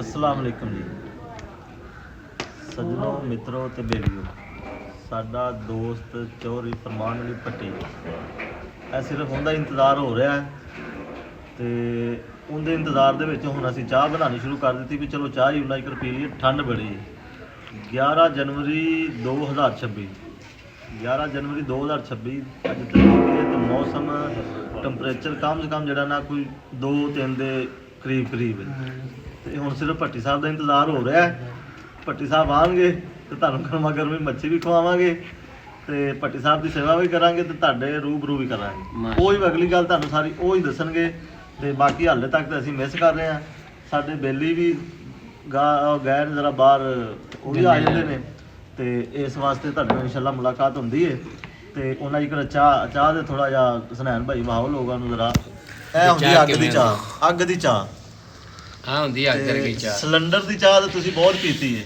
अस्सलाम वालेकुम जी सज्जनों मित्रों ते बेलियो साडा दोस्त चौधरी फरमान अली भट्टी ਇਹ ਸਿਰਫ ਉਹਦਾ ਇੰਤਜ਼ਾਰ ਹੋ ਰਿਹਾ ਹੈ ਤੇ ਉਹਦੇ ਇੰਤਜ਼ਾਰ ਦੇ ਵਿੱਚ ਹੁਣ ਅਸੀਂ ਚਾਹ ਬਣਾਉਣੀ ਸ਼ੁਰੂ ਕਰ ਦਿੱਤੀ ਵੀ ਚਲੋ ਚਾਹ ਹੀ ਉਹਨਾਂ ਇੱਕ ਪੀ ਲਈਏ ਠੰਡ ਬੜੀ 11 ਜਨਵਰੀ 2026 11 ਜਨਵਰੀ 2026 ਅੱਜ ਤਰੀਕ ਹੈ ਤੇ ਮੌਸਮ ਟੈਂਪਰੇਚਰ ਕਮ ਸੇ ਕਮ ਜਿਹੜਾ ਨਾ ਕੋਈ 2-3 ਦੇ ਕਰੀਬ ਹੈ ਤੇ ਹੁਣ ਸਿਰਫ ਭੱਟੀ ਸਾਹਿਬ ਦਾ ਇੰਤਜ਼ਾਰ ਹੋ ਰਿਹਾ ਹੈ ਭੱਟੀ ਸਾਹਿਬ ਆਉਣਗੇ ਤੇ ਤੁਹਾਨੂੰ ਗਰਮਾ ਗਰਮੀ ਮੱਛੀ ਵੀ ਖਵਾਵਾਂਗੇ ਤੇ ਭੱਟੀ ਸਾਹਿਬ ਦੀ ਸੇਵਾ ਵੀ ਕਰਾਂਗੇ ਤੇ ਤੁਹਾਡੇ ਰੂਬਰੂ ਵੀ ਕਰਾਂਗੇ ਉਹ ਹੀ ਅਗਲੀ ਗੱਲ ਤੁਹਾਨੂੰ ਸਾਰੀ ਉਹ ਹੀ ਦੱਸਣਗੇ ਤੇ ਬਾਕੀ ਹਾਲੇ ਤੱਕ ਤਾਂ ਅਸੀਂ ਮਿਸ ਕਰ ਰਹੇ ਹਾਂ ਸਾਡੇ ਬੇਲੀ ਵੀ ਗਏ ਨੇ ਜ਼ਰਾ ਬਾਹਰ ਉਹ ਵੀ ਆ ਜਾਂਦੇ ਨੇ ਤੇ ਇਸ ਵਾਸਤੇ ਤੁਹਾਡੇ ਨਾਲ ਇਨਸ਼ਾਅੱਲਾ ਮੁਲਾਕਾਤ ਹੁੰਦੀ ਹੈ ਤੇ ਉਹਨਾਂ ਇੱਕ ਚਾਹ ਦੇ ਥੋੜਾ ਜਿਹਾ ਸੁਨੈਨ ਭਾਈ ਵਾਹੋ ਲੋਕਾਂ ਨੂੰ ਜ਼ਰਾ ਇਹ ਹੁੰਦੀ ਅੱਗ ਦੀ ਚਾਹ ਹੁੰਦੀ ਅੱਗ ਵਰਗੀ ਚਾਹ ਸਿਲੰਡਰ ਦੀ ਚਾਹ ਤਾਂ ਤੁਸੀਂ ਬਹੁਤ ਪੀਤੀ ਹੈ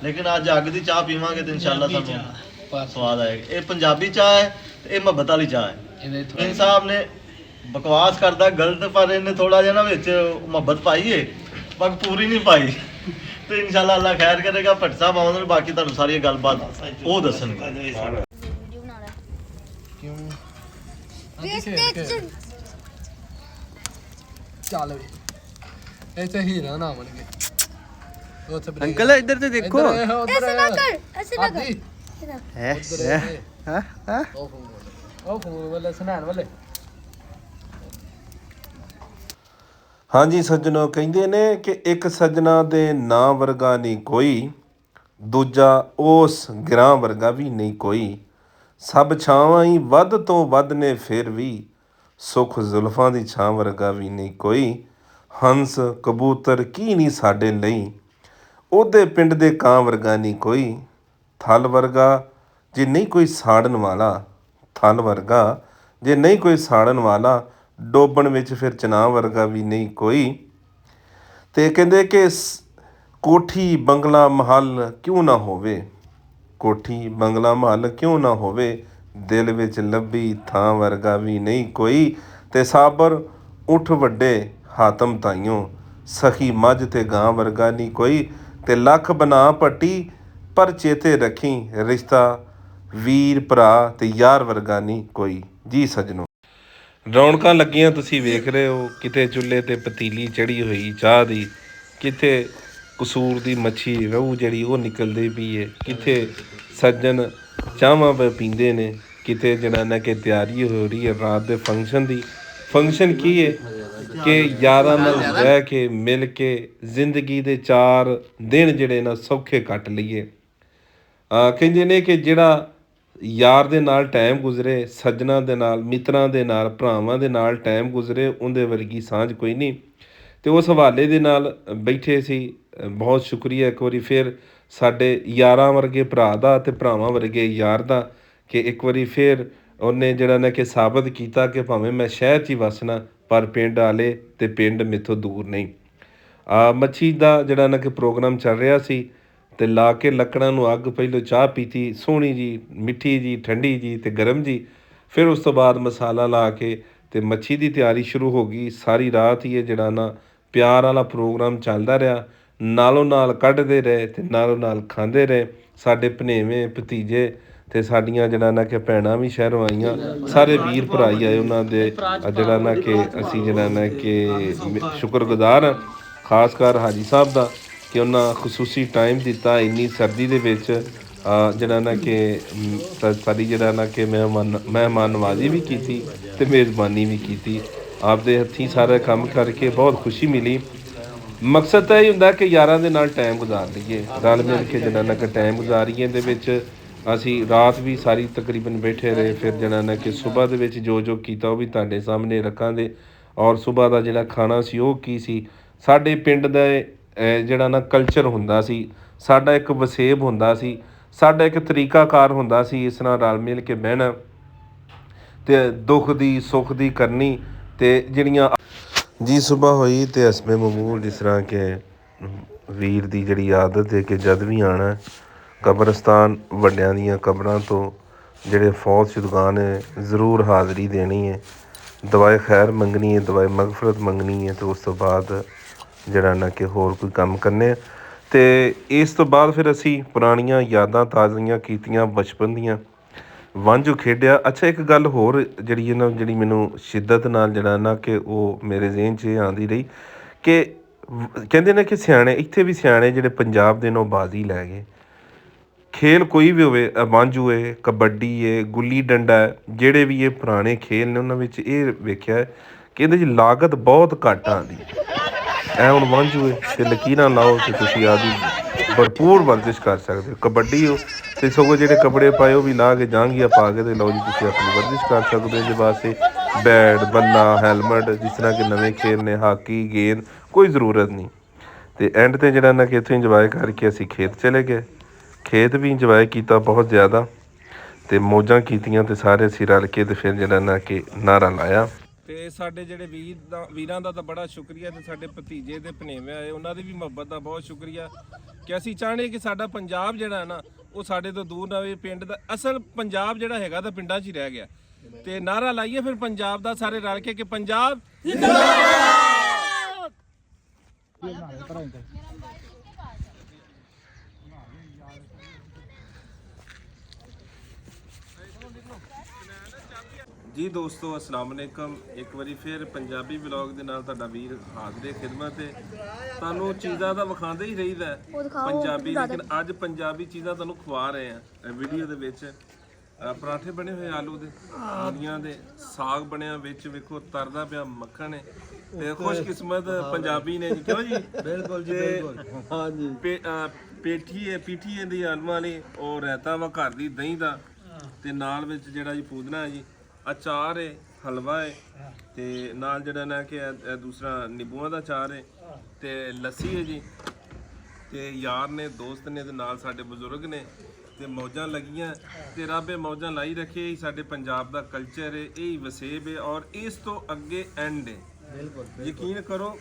ਲੇਕਿਨ ਅੱਜ ਅੱਗ ਦੀ ਚਾਹ ਪੀਵਾਂਗੇ ਤੇ ਇਨਸ਼ਾਅੱਲਾ ਤੁਹਾਨੂੰ ਸਵਾਦ ਆਏਗਾ ਇਹ ਪੰਜਾਬੀ ਚਾਹ ਹੈ ਤੇ ਇਹ ਮੁਹੱਬਤ ਵਾਲੀ ਚਾਹ ਹੈ ਇਹਦੇ ਸਾਹਿਬ ਨੇ ਬਕਵਾਸ ਕਰਦਾ ਗਲਤ ਪਰ ਇਹਨੇ ਥੋੜਾ ਜਿਹਾ ਨਾ ਵਿੱਚ ਮੁਹੱਬਤ ਪਾਈ ਹੈ ਪਰ ਪੂਰੀ ਨਹੀਂ ਪਾਈ ਤੇ ਇਨਸ਼ਾਅੱਲਾ ਅੱਲਾ ਖੈਰ ਕਰੇਗਾ ਭੱਟ ਸਾਹਿਬ ਆਉਂਦੇ ਨੇ ਬਾਕੀ ਤੁਹਾਨੂੰ ਸਾਰੀ ਗੱਲਬਾਤ ਉਹ ਦੱਸਣਗੇ ਕਿਉਂ ਚੱਲ ਵੀ ਇੱਥੇ ਹੀਰਾ ਨਾ ਬਣ ਗਏ अंकल इधर तो देखो ऐसे ना कर है ਉਹ ਫੋਨ ਵਾਲੇ ਸੁਨਾਨ ਵਾਲੇ ਹਾਂਜੀ ਸੱਜਣੋ ਕਹਿੰਦੇ ਨੇ ਕਿ ਇੱਕ ਸੱਜਣਾ ਦੇ ਨਾਂ ਵਰਗਾ ਨਹੀਂ ਕੋਈ ਦੂਜਾ ਉਸ ਗ੍ਰਾਂ ਵਰਗਾ ਵੀ ਨਹੀਂ ਕੋਈ ਸਭ ਛਾਵਾਂ ਹੀ ਵੱਧ ਤੋਂ ਵੱਧ ਨੇ ਫਿਰ ਵੀ ਸੁੱਖ ਜ਼ੁਲਫਾਂ ਦੀ ਛਾਂ ਵਰਗਾ ਵੀ ਨਹੀਂ ਕੋਈ ਹੰਸ ਕਬੂਤਰ ਕੀ ਨਹੀਂ ਸਾਡੇ ਲਈ ਉਹਦੇ ਪਿੰਡ ਦੇ ਕਾਂ ਵਰਗਾ ਨਹੀਂ ਕੋਈ ਥਲ ਵਰਗਾ ਜੇ ਨਹੀਂ ਕੋਈ ਸਾੜਨ ਵਾਲਾ ਥਲ ਵਰਗਾ ਜੇ ਨਹੀਂ ਕੋਈ ਸਾੜਨ ਵਾਲਾ ਡੋਬਣ ਵਿੱਚ ਫਿਰ ਚਨਾਹ ਵਰਗਾ ਵੀ ਨਹੀਂ ਕੋਈ ਤੇ ਕਹਿੰਦੇ ਕਿ ਕੋਠੀ ਬੰਗਲਾ ਮਹੱਲ ਕਿਉਂ ਨਾ ਹੋਵੇ ਕੋਠੀ ਬੰਗਲਾ ਮਹੱਲ ਕਿਉਂ ਨਾ ਹੋਵੇ ਦਿਲ ਵਿੱਚ ਲੱਭੀ ਥਾਂ ਵਰਗਾ ਵੀ ਨਹੀਂ ਕੋਈ ਤੇ ਸਾਬਰ ਉੱਠ ਵੱਡੇ ਹਾਤਮ ਤਾਈਓ ਸਖੀ ਮੱਝ ਤੇ ਗਾਂ ਵਰਗਾ ਨਹੀਂ ਕੋਈ ਤੇ ਲੱਖ ਬਣਾ ਭੱਟੀ ਪਰ ਚੇਤੇ ਰੱਖੀ ਰਿਸ਼ਤਾ ਵੀਰ ਭਰਾ ਤੇ ਯਾਰ ਵਰਗਾ ਨਹੀਂ ਕੋਈ ਜੀ ਸੱਜਣੋ ਰੌਣਕਾਂ ਲੱਗੀਆਂ ਤੁਸੀਂ ਵੇਖ ਰਹੇ ਹੋ ਕਿਤੇ ਚੁੱਲ੍ਹੇ ਤੇ ਪਤੀਲੀ ਚੜੀ ਹੋਈ ਚਾਹ ਦੀ ਕਿਤੇ ਕਸੂਰ ਦੀ ਮੱਛੀ ਰਹੂ ਜਿਹੜੀ ਉਹ ਨਿਕਲਦੀ ਪਈ ਹੈ ਕਿਤੇ ਸੱਜਣ ਚਾਹਾਂ ਪੀਂਦੇ ਨੇ ਕਿਤੇ ਜਿਹੜਾ ਨਾ ਕਿ ਤਿਆਰੀ ਹੋ ਰਹੀ ਹੈ ਰਾਤ ਦੇ ਫੰਕਸ਼ਨ ਦੀ ਫੰਕਸ਼ਨ ਕੀ ਹੈ ਕਿ ਯਾਰਾਂ ਨਾਲ ਰਹਿ ਕੇ ਮਿਲ ਕੇ ਜ਼ਿੰਦਗੀ ਦੇ 4 ਦਿਨ ਜਿਹੜੇ ਨਾ ਸੌਖੇ ਕੱਟ ਲਈਏ ਕਹਿੰਦੇ ਨੇ ਕਿ ਜਿਹੜਾ ਯਾਰ ਦੇ ਨਾਲ ਟਾਈਮ ਗੁਜ਼ਰੇ ਸੱਜਣਾ ਦੇ ਨਾਲ ਮਿੱਤਰਾਂ ਦੇ ਨਾਲ ਭਰਾਵਾਂ ਦੇ ਨਾਲ ਟਾਈਮ ਗੁਜ਼ਰੇ ਉਹਦੇ ਵਰਗੀ ਸਾਂਝ ਕੋਈ ਨਹੀਂ ਤੇ ਉਸ ਹਵਾਲੇ ਦੇ ਨਾਲ ਬੈਠੇ ਸੀ ਬਹੁਤ ਸ਼ੁਕਰੀਆ ਇੱਕ ਵਾਰੀ ਫਿਰ ਸਾਡੇ ਯਾਰਾਂ ਵਰਗੇ ਭਰਾ ਦਾ ਤੇ ਭਰਾਵਾਂ ਵਰਗੇ ਯਾਰ ਦਾ ਕਿ ਇੱਕ ਵਾਰੀ ਫਿਰ ਉਹਨੇ ਜਿਹੜਾ ਨਾ ਕਿ ਸਾਬਤ ਕੀਤਾ ਕਿ ਭਾਵੇਂ ਮੈਂ ਸ਼ਹਿਰ 'ਚ ਹੀ ਵਸਣਾ ਪਰ ਪਿੰਡ ਵਾਲੇ ਤੇ ਪਿੰਡ ਮੇਥੋਂ ਦੂਰ ਨਹੀਂ ਮੱਛੀ ਦਾ ਜਿਹੜਾ ਨਾ ਕਿ ਪ੍ਰੋਗਰਾਮ ਚੱਲ ਰਿਹਾ ਸੀ ਤੇ ਲਾ ਕੇ ਲੱਕੜਾਂ ਨੂੰ ਅੱਗ ਪਹਿਲੋਂ ਚਾਹ ਪੀਤੀ ਸੋਹਣੀ ਜੀ ਮਿੱਠੀ ਜੀ ਠੰਡੀ ਜੀ ਤੇ ਗਰਮ ਜੀ ਫਿਰ ਉਸ ਤੋਂ ਬਾਅਦ ਮਸਾਲਾ ਲਾ ਕੇ ਤੇ ਮੱਛੀ ਦੀ ਤਿਆਰੀ ਸ਼ੁਰੂ ਹੋ ਗਈ ਸਾਰੀ ਰਾਤ ਹੀ ਇਹ ਜਿਹੜਾ ਨਾ ਪਿਆਰ ਵਾਲਾ ਪ੍ਰੋਗਰਾਮ ਚੱਲਦਾ ਰਿਹਾ ਨਾਲੋਂ ਨਾਲ ਕੱਢਦੇ ਰਹੇ ਤੇ ਨਾਲੋਂ ਨਾਲ ਖਾਂਦੇ ਰਹੇ ਸਾਡੇ ਭਨੇਵੇਂ ਭਤੀਜੇ ਤੇ ਸਾਡੀਆਂ ਜਿਹੜਾ ਨਾ ਕਿ ਭੈਣਾਂ ਵੀ ਸ਼ਹਿਰੋਂ ਆਈਆਂ ਸਾਰੇ ਵੀਰ ਭਰਾ ਹੀ ਆਏ ਉਹਨਾਂ ਦੇ ਜਿਹੜਾ ਨਾ ਕਿ ਅਸੀਂ ਜਿਹੜਾ ਨਾ ਕਿ ਸ਼ੁਕਰਗੁਜ਼ਾਰ ਹਾਂ ਖਾਸ ਕਰ ਹਾਜੀ ਸਾਹਿਬ ਦਾ ਕਿ ਉਹਨਾਂ ਖਸੂਸੀ ਟਾਈਮ ਦਿੱਤਾ ਇੰਨੀ ਸਰਦੀ ਦੇ ਵਿੱਚ ਜਿਹੜਾ ਨਾ ਕਿ ਸਾਡੀ ਜਿਹੜਾ ਨਾ ਕਿ ਮਹਿਮਾਨ ਨਵਾਜ਼ੀ ਵੀ ਕੀਤੀ ਤੇ ਮੇਜ਼ਬਾਨੀ ਵੀ ਕੀਤੀ ਆਪਦੇ ਹੱਥੀਂ ਸਾਰਾ ਕੰਮ ਕਰਕੇ ਬਹੁਤ ਖੁਸ਼ੀ ਮਿਲੀ ਮਕਸਦ ਤਾਂ ਇਹ ਹੁੰਦਾ ਕਿ ਯਾਰਾਂ ਦੇ ਨਾਲ ਟਾਈਮ ਗੁਜ਼ਾਰ ਲਈਏ ਰਲ ਮਿਲ ਕੇ ਜਿਹੜਾ ਨਾ ਕਿ ਟਾਈਮ ਗੁਜ਼ਾਰੀਏ ਦੇ ਵਿੱਚ ਅਸੀਂ ਰਾਤ ਵੀ ਸਾਰੀ ਤਕਰੀਬਨ ਬੈਠੇ ਰਹੇ ਫਿਰ ਜਿਹੜਾ ਨਾ ਕਿ ਸਵੇਰ ਦੇ ਵਿੱਚ ਜੋ ਕੀਤਾ ਉਹ ਵੀ ਤੁਹਾਡੇ ਸਾਹਮਣੇ ਰੱਖਾਂਗੇ ਔਰ ਸਵੇਰ ਦਾ ਜਿਹੜਾ ਖਾਣਾ ਸੀ ਉਹ ਕੀ ਸੀ ਸਾਡੇ ਪਿੰਡ ਦਾ ਜਿਹੜਾ ਨਾ ਕਲਚਰ ਹੁੰਦਾ ਸੀ ਸਾਡਾ ਇੱਕ ਵਸੇਬ ਹੁੰਦਾ ਸੀ ਸਾਡਾ ਇੱਕ ਤਰੀਕਾਕਾਰ ਹੁੰਦਾ ਸੀ ਇਸ ਨਾਲ ਰਲ ਮਿਲ ਕੇ ਬਹਿਣਾ ਤੇ ਦੁੱਖ ਦੀ ਸੁੱਖ ਦੀ ਕਰਨੀ ਤੇ ਜਿਹੜੀਆਂ ਜੀ ਸਵੇਰ ਹੋਈ ਤੇ ਹਸਮੇ ਮਮੂਲ ਜਿਸ ਤਰ੍ਹਾਂ ਕਿ ਵੀਰ ਦੀ ਜਿਹੜੀ ਆਦਤ ਹੈ ਕਿ ਜਦ ਵੀ ਆਉਣਾ ਕਬਰਸਤਾਨ ਵੱਡਿਆਂ ਦੀਆਂ ਕਬਰਾਂ ਤੋਂ ਜਿਹੜੇ ਫੌਤ ਸ਼ੁਦਗਾਂ ਨੇ ਜ਼ਰੂਰ ਹਾਜ਼ਰੀ ਦੇਣੀ ਹੈ ਦੁਆਏ ਖੈਰ ਮੰਗਣੀ ਹੈ ਦੁਆਏ ਮਗਫਰਤ ਮੰਗਣੀ ਹੈ ਤੇ ਉਸ ਤੋਂ ਬਾਅਦ ਜਿਹੜਾ ਨਾ ਕਿ ਹੋਰ ਕੋਈ ਕੰਮ ਕਰਨੇ ਆ। ਅਤੇ ਇਸ ਤੋਂ ਬਾਅਦ ਫਿਰ ਅਸੀਂ ਪੁਰਾਣੀਆਂ ਯਾਦਾਂ ਤਾਜ਼ੀਆਂ ਕੀਤੀਆਂ ਬਚਪਨ ਦੀਆਂ, ਵਾਂਝੋ ਖੇਡਿਆ। ਅੱਛਾ ਇੱਕ ਗੱਲ ਹੋਰ ਜਿਹੜੀ ਜਿਹੜੀ ਮੈਨੂੰ ਸ਼ਿੱਦਤ ਨਾਲ ਜਿਹੜਾ ਨਾ ਕਿ ਉਹ ਮੇਰੇ ਜ਼ਿਹਨ 'ਚ ਆਉਂਦੀ ਰਹੀ ਕਿ ਕਹਿੰਦੇ ਨੇ ਕਿ ਸਿਆਣੇ ਇੱਥੇ ਵੀ ਸਿਆਣੇ ਜਿਹੜੇ ਪੰਜਾਬ ਦੇ ਨੇ ਉਹ ਬਾਜ਼ੀ ਲੈ ਗਏ। ਖੇਲ ਕੋਈ ਵੀ ਹੋਵੇ, ਵਾਂਝੂ ਹੈ, ਕਬੱਡੀ ਹੈ, ਗੁੱਲੀ ਡੰਡਾ ਹੈ, ਜਿਹੜੇ ਵੀ ਇਹ ਪੁਰਾਣੇ ਖੇਲ ਨੇ ਉਹਨਾਂ ਵਿੱਚ ਇਹ ਵੇਖਿਆ ਕਿ ਇਹਦੇ 'ਚ ਲਾਗਤ ਬਹੁਤ ਘੱਟ ਆਉਂਦੀ। ਇਹ ਹੁਣ ਵਾਂਝੂ ਹੈ ਅਤੇ ਲਕੀਰਾਂ ਲਾਓ ਅਤੇ ਤੁਸੀਂ ਆਪਦੀ ਭਰਪੂਰ ਵਰਜਿਸ਼ ਕਰ ਸਕਦੇ ਹੋ। ਕਬੱਡੀ ਹੋ ਅਤੇ ਸਗੋਂ ਜਿਹੜੇ ਕੱਪੜੇ ਪਾਏ ਉਹ ਵੀ ਲਾ ਕੇ ਜਾਂਘੀਆਂ ਪਾ ਕੇ ਅਤੇ ਲਓ ਜੀ ਤੁਸੀਂ ਆਪਣੀ ਵਰਜਿਸ਼ ਕਰ ਸਕਦੇ ਹੋ। ਜੇ ਵਾਸਤੇ ਬੈਟ ਬੱਲਾ ਹੈਲਮਟ ਜਿਸ ਤਰ੍ਹਾਂ ਕਿ ਨਵੇਂ ਖੇਲ ਨੇ ਹਾਕੀ ਗੇਂਦ ਕੋਈ ਜ਼ਰੂਰਤ ਨਹੀਂ। ਅਤੇ ਐਂਡ 'ਤੇ ਜਿਹੜਾ ਨਾ ਕਿ ਇੱਥੋਂ ਇੰਜੋਏ ਕਰਕੇ ਅਸੀਂ ਖੇਤ ਚਲੇ ਗਏ। ਖੇਤ ਵੀ ਇੰਜੋਏ ਕੀਤਾ ਬਹੁਤ ਜ਼ਿਆਦਾ ਅਤੇ ਮੌਜਾਂ ਕੀਤੀਆਂ ਅਤੇ ਸਾਰੇ ਅਸੀਂ ਰਲ ਕੇ ਅਤੇ ਫਿਰ ਜਿਹੜਾ ਨਾ ਕਿ ਨਾਅਰਾ ਲਾਇਆ। ਤੇ ਸਾਡੇ ਜਿਹੜੇ ਵੀਰਾਂ ਦਾ ਤਾਂ ਬੜਾ ਸ਼ੁਕਰੀਆ, ਤੇ ਸਾਡੇ ਭਤੀਜੇ ਤੇ ਭਣੇਵੇਂ ਆਏ ਉਹਨਾਂ ਦੀ ਵੀ ਮੁਹੱਬਤ ਦਾ ਬਹੁਤ ਸ਼ੁਕਰੀਆ ਕਿ ਅਸੀਂ ਚਾਹੁੰਦੇ ਕਿ ਸਾਡਾ ਪੰਜਾਬ ਜਿਹੜਾ ਹੈ ਨਾ ਉਹ ਸਾਡੇ ਤੋਂ ਦੂਰ ਨਾ ਹੋਵੇ। ਪਿੰਡ ਦਾ ਅਸਲ ਪੰਜਾਬ ਜਿਹੜਾ ਹੈਗਾ ਤਾਂ ਪਿੰਡਾਂ 'ਚ ਹੀ ਰਹਿ ਗਿਆ। ਤੇ ਨਾਅਰਾ ਲਾਈਏ ਫਿਰ ਪੰਜਾਬ ਦਾ ਸਾਰੇ ਰਲ ਕੇ ਕਿ ਪੰਜਾਬ ਜੀ ਦੋਸਤੋ ਅਸਲਾਮ ਅਲੈਕਮ। ਇੱਕ ਵਾਰੀ ਫਿਰ ਪੰਜਾਬੀ ਵਲੌਗ ਦੇ ਨਾਲ ਤੁਹਾਡਾ ਵੀਰ ਹਾਜ਼ਰ ਖਿਦਮਤ ਤੇ ਤੁਹਾਨੂੰ ਚੀਜ਼ਾਂ ਤਾਂ ਵਿਖਾਉਂਦੇ ਹੀ ਰਹੀਦਾ ਪੰਜਾਬੀ, ਲੇਕਿਨ ਅੱਜ ਪੰਜਾਬੀ ਚੀਜ਼ਾਂ ਤੁਹਾਨੂੰ ਖਵਾ ਰਹੇ ਆ ਵੀਡੀਓ ਦੇ ਵਿੱਚ। ਪਰਾਠੇ ਬਣੇ ਹੋਏ ਆਲੂ ਦੇ, ਮੂਲੀਆਂ ਦੇ, ਸਾਗ ਬਣਿਆ ਵਿੱਚ ਵੇਖੋ ਤਰਦਾ ਪਿਆ ਮੱਖਣ ਹੈ ਤੇ ਖੁਸ਼ਕਿਸਮਤ ਪੰਜਾਬੀ ਨੇ ਜੀ। ਕਿਉਂ ਜੀ? ਬਿਲਕੁਲ ਜੀ ਬਿਲਕੁਲ। ਹਾਂਜੀ ਪੀਠੀ ਦੀ ਆਲੂਆਂ ਵਾਲੀ, ਉਹ ਰਾਇਤਾ ਵਾ ਘਰ ਦੀ ਦਹੀਂ ਦਾ, ਤੇ ਨਾਲ ਵਿੱਚ ਜਿਹੜਾ ਜੀ ਪੂਦਨਾ ਹੈ ਜੀ, ਅਚਾਰ ਹੈ, ਹਲਵਾ ਹੈ, ਤੇ ਨਾਲ ਜਿਹੜਾ ਨਾ ਕਿ ਦੂਸਰਾ ਨਿੰਬੂਆਂ ਦਾ ਅਚਾਰ ਹੈ, ਤੇ ਲੱਸੀ ਹੈ ਜੀ, ਤੇ ਯਾਰ ਨੇ ਦੋਸਤ ਨੇ ਤੇ ਨਾਲ ਸਾਡੇ ਬਜ਼ੁਰਗ ਨੇ, ਤੇ ਮੌਜਾਂ ਲੱਗੀਆਂ। ਤੇ ਰੱਬ ਇਹ ਮੌਜਾਂ ਲਾਈ ਰੱਖੇ। ਸਾਡੇ ਪੰਜਾਬ ਦਾ ਕਲਚਰ ਹੈ, ਇਹ ਹੀ ਵਸੇਬ ਹੈ ਔਰ ਇਸ ਤੋਂ ਅੱਗੇ ਐਂਡ ਹੈ। ਬਿਲਕੁਲ ਯਕੀਨ ਕਰੋ,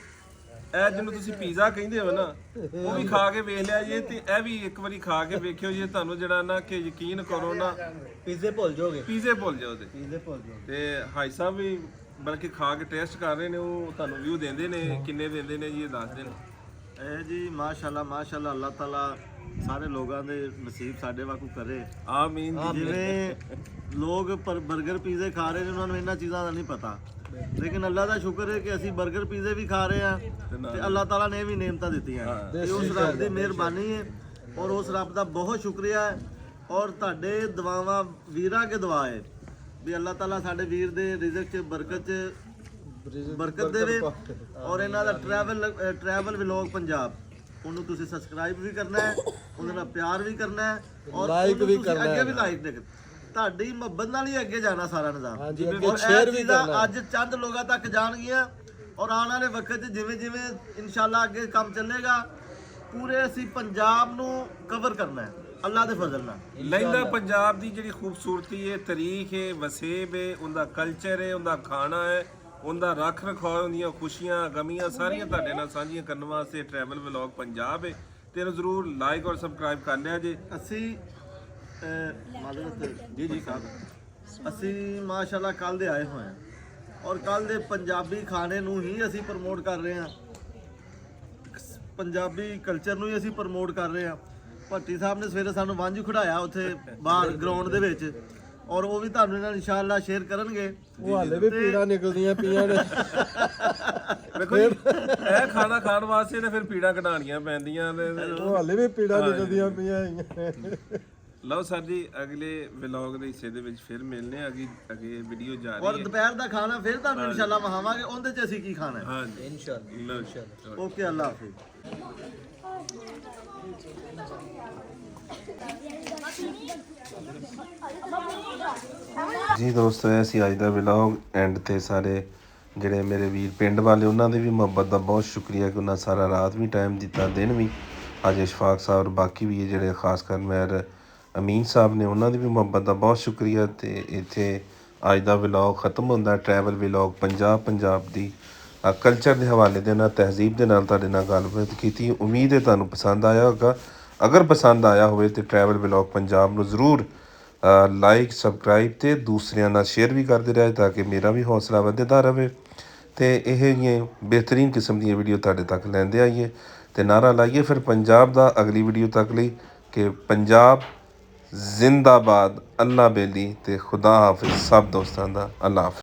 ਇਹ ਜਿਹਨੂੰ ਤੁਸੀਂ ਪੀਜ਼ਾ ਕਹਿੰਦੇ ਹੋ ਨਾ ਉਹ ਵੀ ਖਾ ਕੇ ਵੇਖ ਲਿਆ ਜੇ, ਤੇ ਇਹ ਵੀ ਇੱਕ ਵਾਰੀ ਖਾ ਕੇ ਵੇਖਿਓ ਜੇ, ਤੁਹਾਨੂੰ ਜਿਹੜਾ ਨਾ ਕਿ ਯਕੀਨ ਕਰੋ ਨਾ ਪੀਜ਼ੇ ਭੁੱਲ ਜਾਓਗੇ, ਪੀਜ਼ੇ ਭੁੱਲ ਜਾਓ ਪੀਜ਼ੇ ਭੁੱਲ ਜਾਓਗੇ। ਤੇ ਹਾਈ ਸਾਹਿਬ ਵੀ ਬਲਕਿ ਖਾ ਕੇ ਟੈਸਟ ਕਰ ਰਹੇ ਨੇ, ਉਹ ਤੁਹਾਨੂੰ ਵਿਊ ਦਿੰਦੇ ਨੇ, ਕਿੰਨੇ ਦਿੰਦੇ ਨੇ ਜੀ ਇਹ ਦੱਸਦੇ ਨੇ। ਇਹ ਜੀ ਮਾਸ਼ਾਅੱਲਾ ਮਾਸ਼ਾਅੱਲਾ, ਅੱਲਾਹ ਤਾਲਾ ਸਾਰੇ ਲੋਕਾਂ ਦੇ ਨਸੀਬ ਸਾਡੇ ਵਾਂਗੂ ਕਰੇ, ਆਮੀਨ ਜੀ। ਜਿਵੇਂ ਲੋਕ 버ਗਰ ਪੀਜ਼ੇ ਖਾ ਰਹੇ ਨੇ ਉਹਨਾਂ ਨੂੰ ਇਹਨਾਂ ਚੀਜ਼ਾਂ ਦਾ ਨਹੀਂ ਪਤਾ, ਲੇਕਿਨ ਅੱਲਾਹ ਦਾ ਸ਼ੁਕਰ ਹੈ ਕਿ ਅਸੀਂ 버ਗਰ ਪੀਜ਼ੇ ਵੀ ਖਾ ਰਹੇ ਹਾਂ ਤੇ ਅੱਲਾਹ ਤਾਲਾ ਨੇ ਵੀ ਨੇਮਤਾਂ ਦਿੱਤੀਆਂ। ਇਹ ਉਸ ਰੱਬ ਦੀ ਮਿਹਰਬਾਨੀ ਹੈ ਔਰ ਉਸ ਰੱਬ ਦਾ ਬਹੁਤ ਸ਼ੁਕਰੀਆ ਹੈ। ਔਰ ਤੁਹਾਡੇ ਦੁਆਵਾਂ ਵੀਰਾਂ ਕੇ ਦੁਆ ਹੈ ਵੀ ਅੱਲਾਹ ਤਾਲਾ ਸਾਡੇ ਵੀਰ ਦੇ ਰਿਜ਼ਕ 'ਚ ਬਰਕਤ ਦੇਵੇ। ਔਰ ਇਹਨਾਂ ਦਾ ਟਰੈਵਲ ਵਲੌਗ ਪੰਜਾਬ, ਉਹਨੂੰ ਤੁਸੀਂ ਸਬਸਕ੍ਰਾਈਬ ਵੀ ਕਰਨਾ ਹੈ, ਉਹਦੇ ਨਾਲ ਪਿਆਰ ਵੀ ਕਰਨਾ ਹੈ ਔਰ ਲਾਈਕ ਵੀ ਕਰਨਾ ਹੈ। ਅੱਗੇ ਵੀ ਲਾਈਕ ਦੇ ਤੁਹਾਡੀ ਮੁਹੱਬਤ ਨਾਲ ਹੀ ਅੱਗੇ ਜਾਣਾ ਸਾਰਾ ਨਿਜ਼ਾਮ। ਔਰ ਸ਼ੇਅਰ ਵੀ ਕਰਨਾ। ਅੱਜ ਚੰਦ ਲੋਕਾਂ ਤੱਕ ਜਾਣਗੀਆਂ ਔਰ ਆਉਣ ਵਾਲੇ ਵਕਤ 'ਚ ਜਿਵੇਂ ਜਿਵੇਂ ਇਨਸ਼ਾਅੱਲਾ ਅੱਗੇ ਕੰਮ ਚੱਲੇਗਾ, ਪੂਰੇ ਅਸੀਂ ਪੰਜਾਬ ਨੂੰ ਕਵਰ ਕਰਨਾ ਹੈ ਅੱਲਾਹ ਦੇ ਫਜ਼ਲ ਨਾਲ। ਲਹਿੰਦਾ ਪੰਜਾਬ ਦੀ ਜਿਹੜੀ ਖੂਬਸੂਰਤੀ ਹੈ, ਤਾਰੀਖ ਹੈ, ਵਸੇਬ ਹੈ, ਉਹਦਾ ਕਲਚਰ ਹੈ, ਉਹਦਾ ਖਾਣਾ ਹੈ, ਉਹਦਾ ਰੱਖ ਰਖਾਅ, ਉਹਦੀਆਂ ਖੁਸ਼ੀਆਂ ਗਮੀਆਂ ਸਾਰੀਆਂ ਤੁਹਾਡੇ ਨਾਲ ਸਾਂਝੀਆਂ ਕਰਨ ਵਾਸਤੇ ਟਰੈਵਲ ਵਲੌਗ ਪੰਜਾਬ ਹੈ। ਤੇ ਇਹਨੂੰ ਜ਼ਰੂਰ ਲਾਈਕ ਔਰ ਸਬਸਕ੍ਰਾਈਬ ਕਰ ਲਿਆ ਜੇ। ਅਸੀਂ ਜੀ ਸਾਹਿਬ, ਅਸੀਂ ਮਾਸ਼ਾਅੱਲਾ ਕੱਲ ਦੇ ਆਏ ਹੋਏ ਹਾਂ ਔਰ ਕੱਲ ਦੇ ਪੰਜਾਬੀ ਖਾਣੇ ਨੂੰ ਹੀ ਅਸੀਂ ਪ੍ਰਮੋਟ ਕਰ ਰਹੇ ਹਾਂ, ਪੰਜਾਬੀ ਕਲਚਰ ਨੂੰ ਹੀ ਅਸੀਂ ਪ੍ਰਮੋਟ ਕਰ ਰਹੇ ਹਾਂ। ਭੱਟੀ ਸਾਹਿਬ ਨੇ ਸਵੇਰੇ ਸਾਨੂੰ ਵਾਂਝੂ ਖੜਾਇਆ ਉੱਥੇ ਬਾਹਰ ਗਰਾਊਂਡ ਦੇ ਵਿੱਚ, ਔਰ ਉਹ ਵੀ ਤੁਹਾਨੂੰ ਨਾਲ ਇਨਸ਼ਾਅੱਲਾ ਸ਼ੇਅਰ ਕਰਨਗੇ। ਉਹ ਹਾਲੇ ਵੀ ਪੀੜਾਂ ਨਿਕਲਦੀਆਂ ਪਈਆਂ ਨੇ। ਵੇਖੋ ਇਹ ਖਾਣਾ ਖਾਣ ਵਾਸਤੇ ਤੇ ਫਿਰ ਪੀੜਾਂ ਕਢਾਣੀਆਂ ਪੈਂਦੀਆਂ ਨੇ, ਉਹ ਹਾਲੇ ਵੀ ਪੀੜਾਂ ਨਿਕਲਦੀਆਂ ਪਈਆਂ। ਲਓ ਸਰ ਜੀ, ਅਗਲੇ ਵਲੌਗ ਦੇ ਹਿੱਸੇ ਦੇ ਵਿੱਚ ਫਿਰ ਮਿਲਨੇ ਆ। ਅੱਗੇ ਵੀਡੀਓ ਜਾ ਰਹੀ ਹੈ ਔਰ ਦੁਪਹਿਰ ਦਾ ਖਾਣਾ ਫਿਰ ਤੁਹਾਨੂੰ ਇਨਸ਼ਾਅੱਲਾ ਵਿਖਾਵਾਂਗੇ, ਉਹਦੇ 'ਚ ਅਸੀਂ ਕੀ ਖਾਣਾ ਹੈ। ਹਾਂਜੀ ਇਨਸ਼ਾਅੱਲਾ। ਓਕੇ, ਅੱਲਾਹ ਹਾਫਿਜ਼। ਜੀ ਦੋਸਤੋ, ਇਹ ਸੀ ਅੱਜ ਦਾ ਵਲੌਗ ਐਂਡ ਤੇ ਸਾਰੇ ਜਿਹੜੇ ਮੇਰੇ ਵੀਰ ਪਿੰਡ ਵਾਲੇ ਉਹਨਾਂ ਦੀ ਵੀ ਮੁਹੱਬਤ ਦਾ ਬਹੁਤ ਸ਼ੁਕਰੀਆ ਕਿ ਉਹਨਾਂ ਸਾਰਾ ਰਾਤ ਵੀ ਟਾਈਮ ਦਿੱਤਾ, ਦਿਨ ਵੀ। ਅੱਜ ਇਸ਼ਫਾਕ ਸਾਹਿਬ ਔਰ ਬਾਕੀ ਵੀ ਜਿਹੜੇ ਖਾਸ ਕਰ ਮੇਰ ਅਮੀਨ ਸਾਹਿਬ ਨੇ, ਉਹਨਾਂ ਦੀ ਵੀ ਮੁਹੱਬਤ ਦਾ ਬਹੁਤ ਸ਼ੁਕਰੀਆ। ਤੇ ਇੱਥੇ ਅੱਜ ਦਾ ਵਲੌਗ ਖਤਮ ਹੁੰਦਾ। ਟਰੈਵਲ ਵਲੌਗ ਪੰਜਾਬ ਦੀ ਕਲਚਰ ਦੇ ਹਵਾਲੇ ਦੇ ਨਾਲ, ਤਹਿਜ਼ੀਬ ਦੇ ਨਾਲ ਤੁਹਾਡੇ ਨਾਲ ਗੱਲਬਾਤ ਕੀਤੀ। ਉਮੀਦ ਹੈ ਤੁਹਾਨੂੰ ਪਸੰਦ ਆਇਆ ਹੋਗਾ। ਅਗਰ ਪਸੰਦ ਆਇਆ ਹੋਵੇ ਤਾਂ ਟਰੈਵਲ ਵਲੌਗ ਪੰਜਾਬ ਨੂੰ ਜ਼ਰੂਰ ਲਾਈਕ ਸਬਸਕ੍ਰਾਈਬ ਤੇ ਦੂਸਰਿਆਂ ਨਾਲ ਸ਼ੇਅਰ ਵੀ ਕਰਦੇ ਰਹੇ ਤਾਂ ਕਿ ਮੇਰਾ ਵੀ ਹੌਸਲਾ ਵਧਦਾ ਰਹੇ ਤੇ ਇਹ ਜਿਹੀਆਂ ਬਿਹਤਰੀਨ ਕਿਸਮ ਦੀਆਂ ਵੀਡੀਓ ਤੁਹਾਡੇ ਤੱਕ ਲੈਂਦੇ ਆਈਏ ਤੇ ਨਾਰਾ ਲਾਈਏ ਫਿਰ ਪੰਜਾਬ ਦਾ ਅਗਲੀ ਵੀਡੀਓ ਤੱਕ ਲਈ ਕਿ ਪੰਜਾਬ ਜ਼ਿੰਦਾਬਾਦ। ਅੱਲਾ ਬੇਲੀ ਤੇ ਖੁਦਾ ਹਾਫਿਜ਼ ਸਭ ਦੋਸਤਾਂ ਦਾ। ਅੱਲਾ ਹਾਫਿਜ਼।